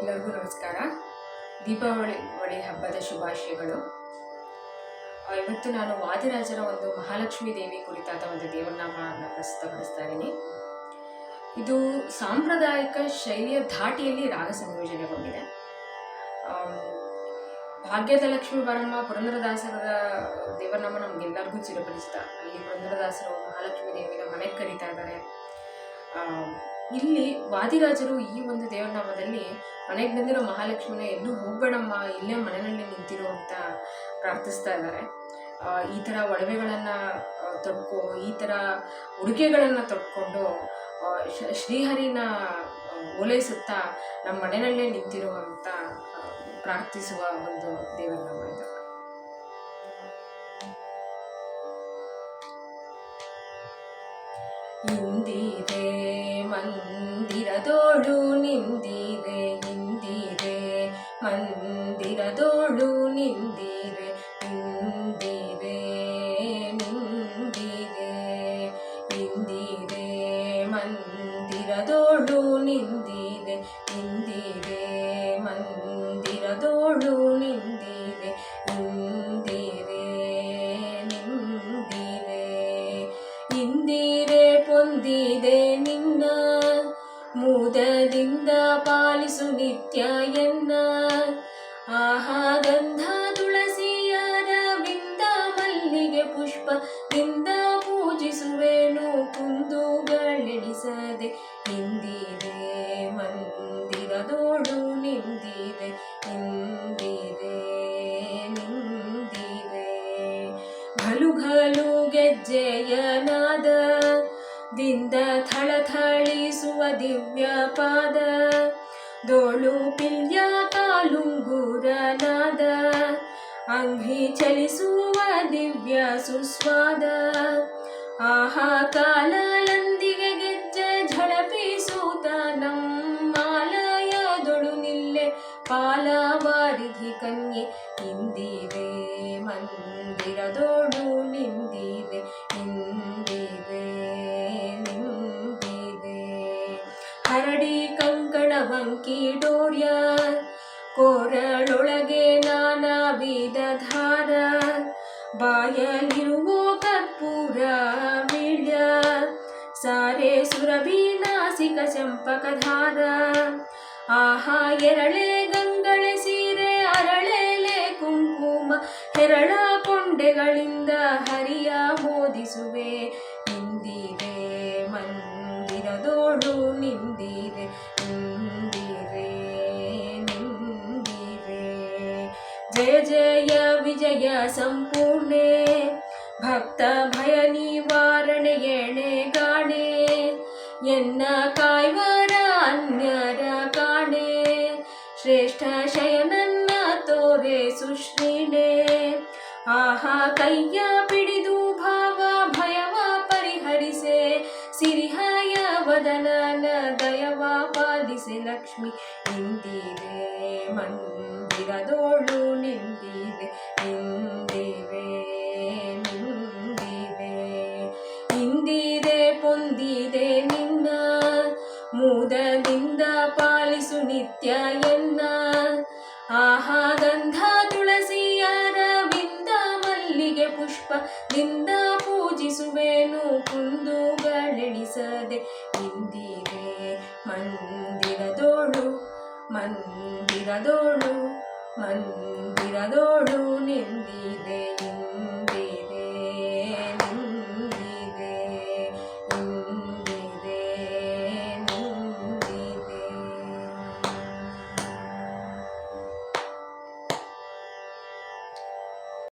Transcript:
ಎಲ್ಲರಿಗೂ ನಮಸ್ಕಾರ. ದೀಪಾವಳಿ ಹಬ್ಬದ ಶುಭಾಶಯಗಳು. ಇವತ್ತು ನಾನು ವಾದಿರಾಜರ ಒಂದು ಮಹಾಲಕ್ಷ್ಮೀ ದೇವಿ ಕುರಿತಾದ ಒಂದು ದೇವರನಾಮವನ್ನು ಪ್ರಸ್ತುತಪಡಿಸ್ತಾ ಇದ್ದೀನಿ. ಇದು ಸಾಂಪ್ರದಾಯಿಕ ಶೈಲಿಯ ಧಾಟಿಯಲ್ಲಿ ರಾಗ ಸಂಯೋಜನೆಗೊಂಡಿದೆ. ಭಾಗ್ಯದ ಲಕ್ಷ್ಮೀ ಬಾರಮ್ಮ ಪುರಂದರದಾಸರ ದೇವರನಾಮ ನಮಗೆಲ್ಲರಿಗೂ ಚಿರಪರಿಚಿತ. ಅಲ್ಲಿ ಪುರಂದರದಾಸರು ಮಹಾಲಕ್ಷ್ಮೀ ದೇವಿನ ಮನೆಗೆ ಕರೀತಾ ಇದ್ದಾರೆ. ಇಲ್ಲಿ ವಾದಿರಾಜರು ಈ ಒಂದು ದೇವರನಾಮದಲ್ಲಿ ಮನೆಗೆ ಬಂದಿರೋ ಮಹಾಲಕ್ಷ್ಮಿನ ಎಲ್ಲೂ ಹೋಗ್ಬೇಡಮ್ಮ, ಇಲ್ಲೇ ಮನೆಯಲ್ಲಿ ನಿಂತಿರೋ ಅಂತ ಪ್ರಾರ್ಥಿಸ್ತಾ ಇದ್ದಾರೆ. ಈ ಥರ ಒಡವೆಗಳನ್ನು ತೊಟ್ಕೊ, ಈ ಥರ ಉಡುಗೆಗಳನ್ನು ತೊಟ್ಕೊಂಡು ಶ್ರೀಹರಿನ ಓಲೈಸುತ್ತಾ ನಮ್ಮ ಮನೆಯಲ್ಲೇ ನಿಂತಿರೋ ಅಂತ ಪ್ರಾರ್ಥಿಸುವ ಒಂದು ದೇವರನಾಮ ಇದು. ಇಂದಿರೆ ಮಂದಿರದೋಳು ನಿಂದಿರೆ, ಇಂದಿರೆ ಮಂದಿರದೋಳು ನಿಂದಿರೆ, ಇಂದಿರೆ ನಿಂದಿರೆ, ಇಂದಿರೆ ಮಂದಿರದೋಳು ನಿಂದಿರೆ, ಇಂದಿರೆ ಮಂದಿರದೋಳು ನಿಂದಿರೆ, ಇಂದಿರೆ ನಿಂದಿರೆ, ಇಂದಿರೆ ಪೊಂದಿದೆ ನಿನ್ನ ಮುದದಿಂದ ಪಾಲಿಸು ನಿತ್ಯ ಎನ್ನ, ಆಹಾ ಗಂಧ ತುಳಸಿ ಅರವಿಂದ ಮಲ್ಲಿಗೆ ಪುಷ್ಪದಿಂದ ಪೂಜಿಸುವೆನು ಕುಂದುಗಳೆಣಿಸದೆ, ಇಂದಿರೆ ಮಂದಿರದೋಳು ನಿಂದಿರೆ, ಇಂದಿರೆ ನಿಂದಿರೆ, ಘಲು ಘಲು ಗೆಜ್ಜೆಯನಾದ ದಿಂದ ಥಳಥಳಿಸುವ ದಿವ್ಯ ಪಾದ, ದೋಳು ಪಿಲ್ಯ ಕಾಲುಂಗುರನಾದ ಅಂಗಿ ಚಲಿಸುವ ದಿವ್ಯ ಸುಸ್ವಾದ, ಆಹಾ ಕಾಲಂದಿಗೆ ಗೆಜ್ಜೆ ಝಳಪಿಸುತ್ತ ನಮ್ಮಾಲಯದೊಳು ನಿಲ್ಲೆ ಪಾಲವಾರಿಧಿ ಕನ್ಯೆ, ಇಂದಿರೆ ಮಂದಿರದೋಳು ನಿಂದಿರೆ, ಇಂದಿರೆ ನಿಂದಿರೆ, ಹರಡಿ ಕಂಕಣ ವಂಕಿ ಡೋರ್ಯ ಕೋರಳೊಳಗೆ ನಾನಾ ವಿಧ ಧಾರ, ಬಾಯಲಿರುವ ಕರ್ಪೂರ ವೀಳ್ಯ ಸಾರೆ ಸುರಭಿ ನಾಸಿಕ ಚಂಪಕಧಾರ, ಆಹಾ ಎರಳೆ ಗಂಗಳೆ ಸೀರೆ ಅರಳೆಲೆ ಕುಂಕುಮ ಹೆರಳ ಕೊಂಡೆಗಳಿಂದ ಹರಿಯ ಮೋದಿಸುವೆ, ಇಂದಿರೆ ಮಂದಿರದೋಳು ನಿಂದಿರೆ, ಇಂದಿರೆ ನಿಂದಿರೆ, ಜಯ ಜಯ ವಿಜಯ ಸಂಪೂರ್ಣೆ ಭಕ್ತ ಭಯ ನಿವಾರಣೆ ಎಣೆ ಗಾಣೆ, ಎನ್ನ ಕಾಯ್ವರ ಅನ್ಯರ ಕಾಣೆ, ಶ್ರೇಷ್ಠ ಶಯನನ್ನ ತೋರೆ ಸುಶ್ರೀಣೆ, ಆಹಾ ಕೈಯ ಪಿಡಿದು ಭಾವ ಭಯವ ಪರಿಹರಿಸೆ, ಸಿರಿಹಯ ವದನನ ದಯವ ಪಾಲಿಸೆ ಲಕ್ಷ್ಮಿ, ಇಂದಿರೆ ಮಂದಿರದೋಳು ನಿಂದಿರೆ, ಇಂದಿರೆ ನಿಂದಿರೆ, ಇಂದಿರೆ ಪೊಂದಿದೆ ನಿನ್ನ ಮುದದಿಂದ ಪಾಲಿಸು ನಿತ್ಯ ಎನ್ನ, ಆಹಾ ಗಂಧ ತುಳಸಿ ಅರವಿಂದ ಮಲ್ಲಿಗೆ ಪುಷ್ಪದಿಂದ ಪೂಜಿಸುವೆನು ಕುಂದುಗಳೆಣಿಸದೆ, ಇಂದಿರೆ ಮಂದಿರದೋಳು ಮಂದಿರದೋಳು ಮಂದಿರದೋಳು ನಿಂದಿರೆ.